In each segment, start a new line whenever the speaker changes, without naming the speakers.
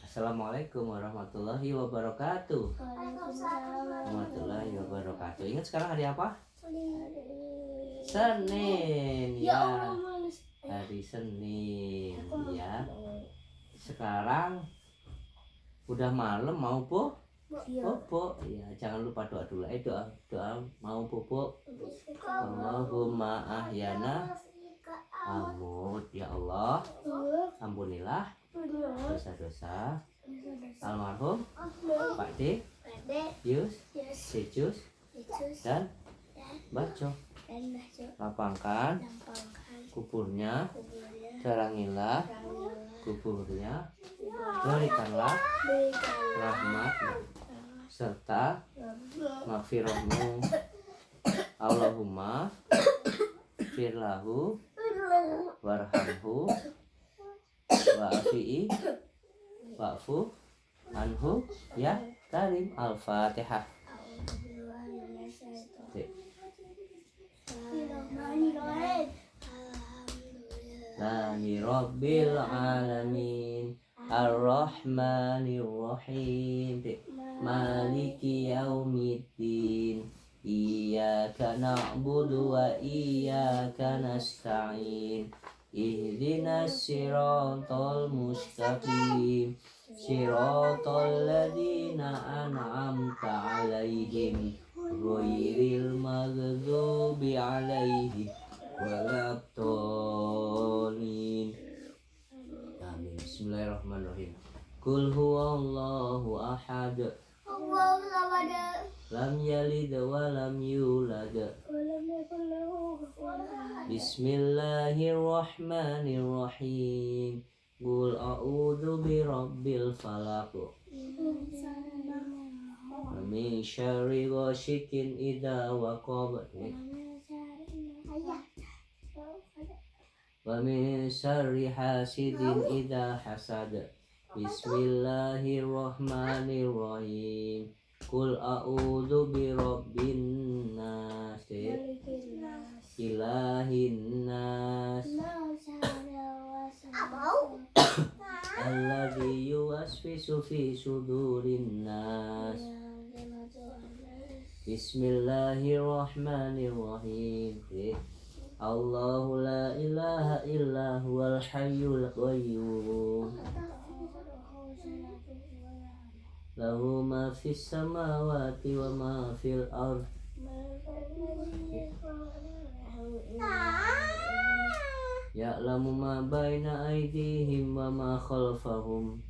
Assalamualaikum warahmatullahi wabarakatuh.
Waalaikumsalam.
Warahmatullahi wabarakatuh. Ingat sekarang hari apa?
Senin.
Senin
Ya
ya.
Allah, males.
Hari Senin ya. Sekarang udah malam mau bobo. Ya, jangan lupa doa dulu. Doa mau bobo. Allahumma ahyana amut ya Allah. Ampunilah dosa-dosa almarhum Pak D, Yus, Secus, dan Baco. Lapangkan kuburnya, terangilah kuburnya, berikanlah rahmat serta maghfirahmu. Allahumma firlahu warhamhu wa'afi'i wa'fu anhu ya karim. Al-Fatihah. Alhamdulillahi rabbil alamin ar-rahmanir rahim maliki yaumiddin iyyaka na'budu wa iyyaka nasta'in ihdinas siratal mustaqim siratal ladzina an'amta 'alaihim ghairil maghdubi 'alaihim waladdallin. Amin. Bismillahirrahmanirrahim. Qul huwallahu ahad.
Allahu samad.
Lam yalid wa lam yulad.
Walam yakul lahu kufuwan ahad.
Bismillahirrahmanirrahim. Qul a'udzu birabbil falaq. Wa min syarri ghasikin idza waqab. Wa min syarri hasidin idza hasad. Bismillahirrahmanirrahim. Qul a'udzu birabbin nas, ilahin nas, alladzi yuwaswisu fi sudurin nas. Bismillahirrahmanirrahim. Allahu la ilaha illa huwal hayyul qayyum. Lahu ma fis samawati wa ma fil ard. Ya'lamu ma baina aydihim wa ma khalfahum.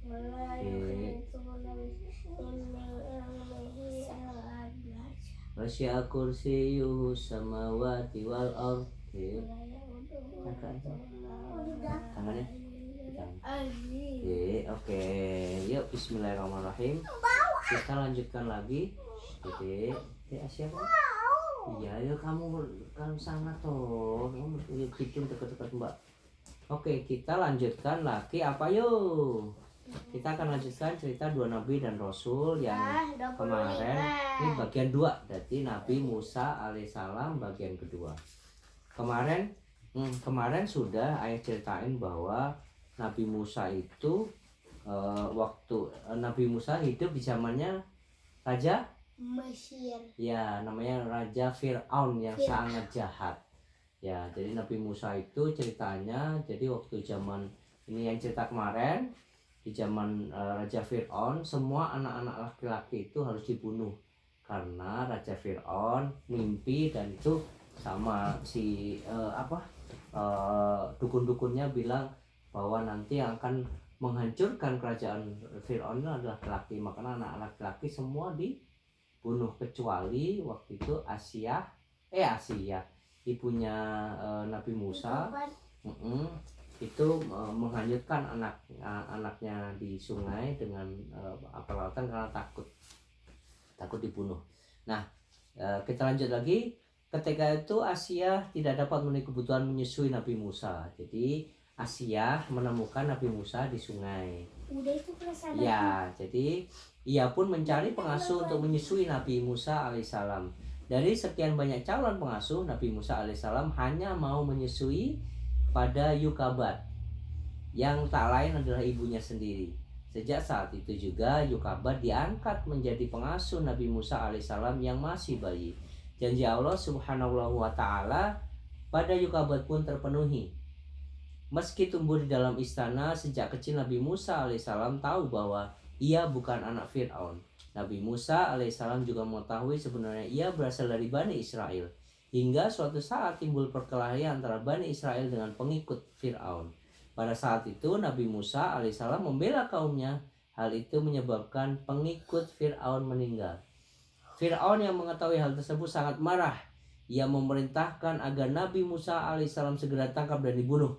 Wasi'a kursiyyuhu samawati wal ard. Tangannya. Oke. Yuk bismillahirrahmanirrahim. Kita lanjutkan lagi. Asia. Iya, yuk kamu sangat toh. Yuk bikin dekat-dekat Mbak. Oke, kita lanjutkan lagi apa yuk? Kita akan lanjutkan cerita dua nabi dan rasul yang kemarin. Ini bagian 2. Berarti Nabi Musa alaihissalam bagian kedua. Kemarin sudah ayah ceritain bahwa Nabi Musa itu waktu Nabi Musa hidup di zamannya Raja
Mesir.
Ya, namanya Raja Fir'aun yang sangat jahat. Ya, jadi Nabi Musa itu ceritanya, jadi waktu zaman ini yang cerita kemarin, di zaman Raja Fir'aun, semua anak-anak laki-laki itu harus dibunuh karena Raja Fir'aun mimpi, dan itu sama si dukun-dukunnya bilang bahwa nanti yang akan menghancurkan kerajaan Fir'aun itu adalah laki-laki, makanya anak laki-laki semua dibunuh kecuali waktu itu Asia, ibunya Nabi Musa itu menghanyutkan anaknya di sungai dengan peralatan karena takut dibunuh. Nah, kita lanjut lagi. Ketika itu Asia tidak dapat memenuhi kebutuhan menyusui Nabi Musa. Jadi Asia menemukan Nabi Musa di sungai.
Udah itu perasaan.
Ya, jadi ia pun mencari pengasuh untuk menyusui Nabi Musa alaihissalam. Dari sekian banyak calon pengasuh, Nabi Musa alaihissalam hanya mau menyusui pada Yukabat, yang tak lain adalah ibunya sendiri. Sejak saat itu juga Yokabad diangkat menjadi pengasuh Nabi Musa alaihissalam yang masih bayi. Janji Allah subhanahu wa ta'ala pada Yokabad pun terpenuhi. Meski tumbuh di dalam istana, sejak kecil Nabi Musa alaihissalam tahu bahwa ia bukan anak Fir'aun. Nabi Musa alaihissalam juga mengetahui sebenarnya ia berasal dari Bani Israel. Hingga suatu saat timbul perkelahian antara Bani Israel dengan pengikut Fir'aun. Pada saat itu Nabi Musa alaihissalam membela kaumnya. Hal itu menyebabkan pengikut Fir'aun meninggal. Fir'aun yang mengetahui hal tersebut sangat marah. Ia memerintahkan agar Nabi Musa alaihissalam segera tangkap dan dibunuh.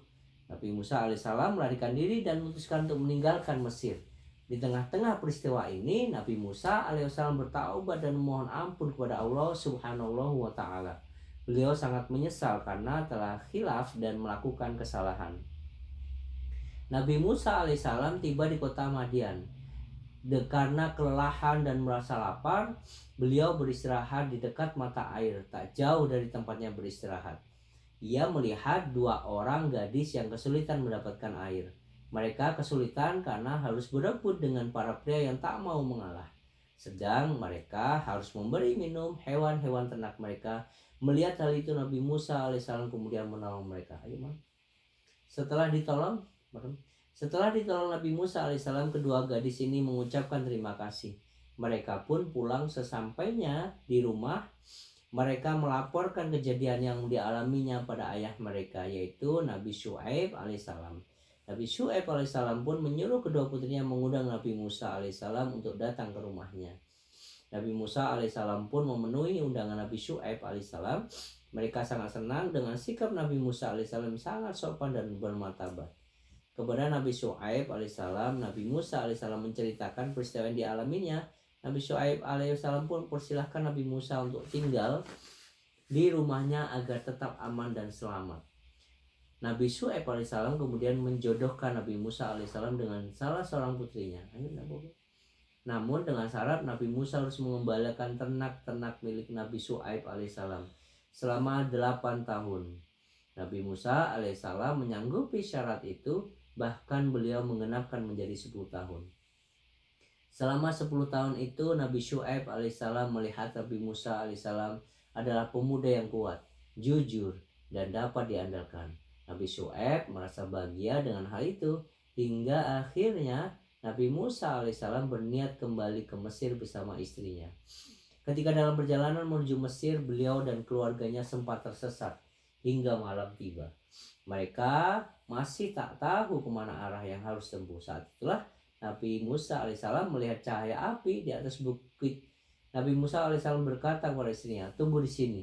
Nabi Musa alaihissalam melarikan diri dan memutuskan untuk meninggalkan Mesir. Di tengah-tengah peristiwa ini, Nabi Musa alaihissalam bertaubat dan memohon ampun kepada Allah subhanahu wa ta'ala. Beliau sangat menyesal karena telah khilaf dan melakukan kesalahan. Nabi Musa alaihissalam tiba di kota Madian. Karena kelelahan dan merasa lapar, beliau beristirahat di dekat mata air, tak jauh dari tempatnya beristirahat. Ia melihat 2 orang gadis yang kesulitan mendapatkan air. Mereka kesulitan karena harus berebut dengan para pria yang tak mau mengalah. Sedang mereka harus memberi minum hewan-hewan ternak mereka. Melihat hal itu, Nabi Musa alaihissalam kemudian menolong mereka. Setelah ditolong Nabi Musa alaihissalam, kedua gadis ini mengucapkan terima kasih. Mereka pun pulang. Sesampainya di rumah, mereka melaporkan kejadian yang dialaminya pada ayah mereka, yaitu Nabi Syu'aib alaihissalam. Nabi Syu'aib alaihissalam pun menyuruh kedua putrinya mengundang Nabi Musa alaihissalam untuk datang ke rumahnya. Nabi Musa alaihissalam pun memenuhi undangan Nabi Syu'aib alaihissalam. Mereka sangat senang dengan sikap Nabi Musa alaihissalam sangat sopan dan bermartabat. Kepada Nabi Syu'aib alaihissalam, Nabi Musa alaihissalam menceritakan peristiwa yang dialaminya. Nabi Syu'aib alaihissalam pun persilahkan Nabi Musa untuk tinggal di rumahnya agar tetap aman dan selamat. Nabi Syu'aib alaihissalam kemudian menjodohkan Nabi Musa alaihissalam dengan salah seorang putrinya. Namun dengan syarat Nabi Musa harus mengembalakan ternak-ternak milik Nabi Syu'aib alaihissalam selama 8 tahun. Nabi Musa alaihissalam menyanggupi syarat itu, bahkan beliau menggenapkan menjadi 10 tahun. Selama 10 tahun itu, Nabi Syu'aib alaihissalam melihat Nabi Musa alaihissalam adalah pemuda yang kuat, jujur, dan dapat diandalkan. Nabi Syu'aib merasa bahagia dengan hal itu, hingga akhirnya Nabi Musa alaihissalam berniat kembali ke Mesir bersama istrinya. Ketika dalam perjalanan menuju Mesir, beliau dan keluarganya sempat tersesat hingga malam tiba. Mereka masih tak tahu kemana arah yang harus tempuh. Saat itulah Nabi Musa alaihissalam melihat cahaya api di atas bukit. Nabi Musa alaihissalam berkata kepada istrinya, "Tunggu di sini.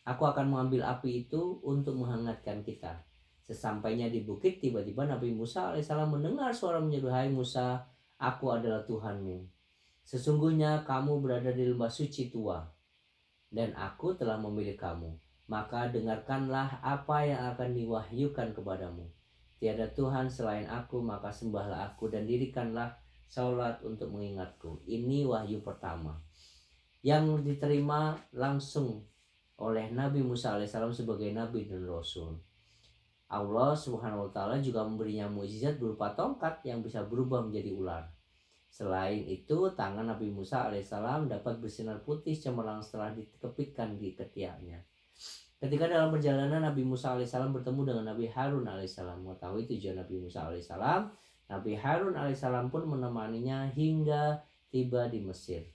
Aku akan mengambil api itu untuk menghangatkan kita." Sesampainya di bukit, tiba-tiba Nabi Musa alaihissalam mendengar suara menyeru, "Hai Musa, aku adalah Tuhanmu. Sesungguhnya kamu berada di lembah suci tua, dan aku telah memilih kamu. Maka dengarkanlah apa yang akan diwahyukan kepadamu. Tiada Tuhan selain aku, maka sembahlah aku dan dirikanlah salat untuk mengingatku." Ini wahyu pertama yang diterima langsung oleh Nabi Musa alaihissalam sebagai Nabi dan Rasul. Allah subhanahu wa ta'ala juga memberinya mukjizat berupa tongkat yang bisa berubah menjadi ular. Selain itu, tangan Nabi Musa alaihissalam dapat bersinar putih cemerlang setelah dikepitkan di ketiaknya. Ketika dalam perjalanan, Nabi Musa alaihissalam bertemu dengan Nabi Harun alaihissalam. Mengetahui tujuan Nabi Musa alaihissalam, Nabi Harun alaihissalam pun menemaninya hingga tiba di Mesir.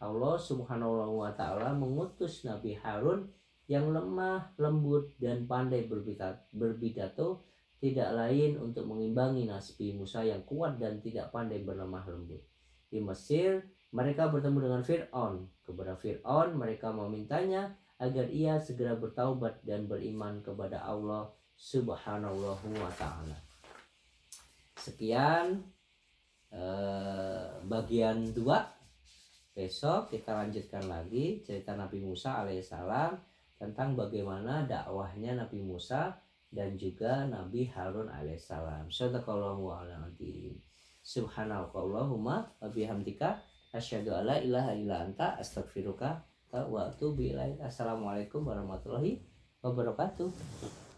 Allah subhanahu wa ta'ala mengutus Nabi Harun yang lemah, lembut, dan pandai berpidato, tidak lain untuk mengimbangi Nabi Musa yang kuat dan tidak pandai berlemah lembut. Di Mesir, mereka bertemu dengan Fir'aun. Kepada Fir'aun, mereka memintanya agar ia segera bertaubat dan beriman kepada Allah subhanahu wa ta'ala. Sekian bagian 2. Besok kita lanjutkan lagi cerita Nabi Musa alaihissalam tentang bagaimana dakwahnya Nabi Musa dan juga Nabi Harun alaihissalam. Shadaqallahu a'lam. Subhanakallahumma wa bihamdika asyhadu alla ilaha illa anta astaghfiruka wa atubu ilaik. Assalamualaikum warahmatullahi wabarakatuh.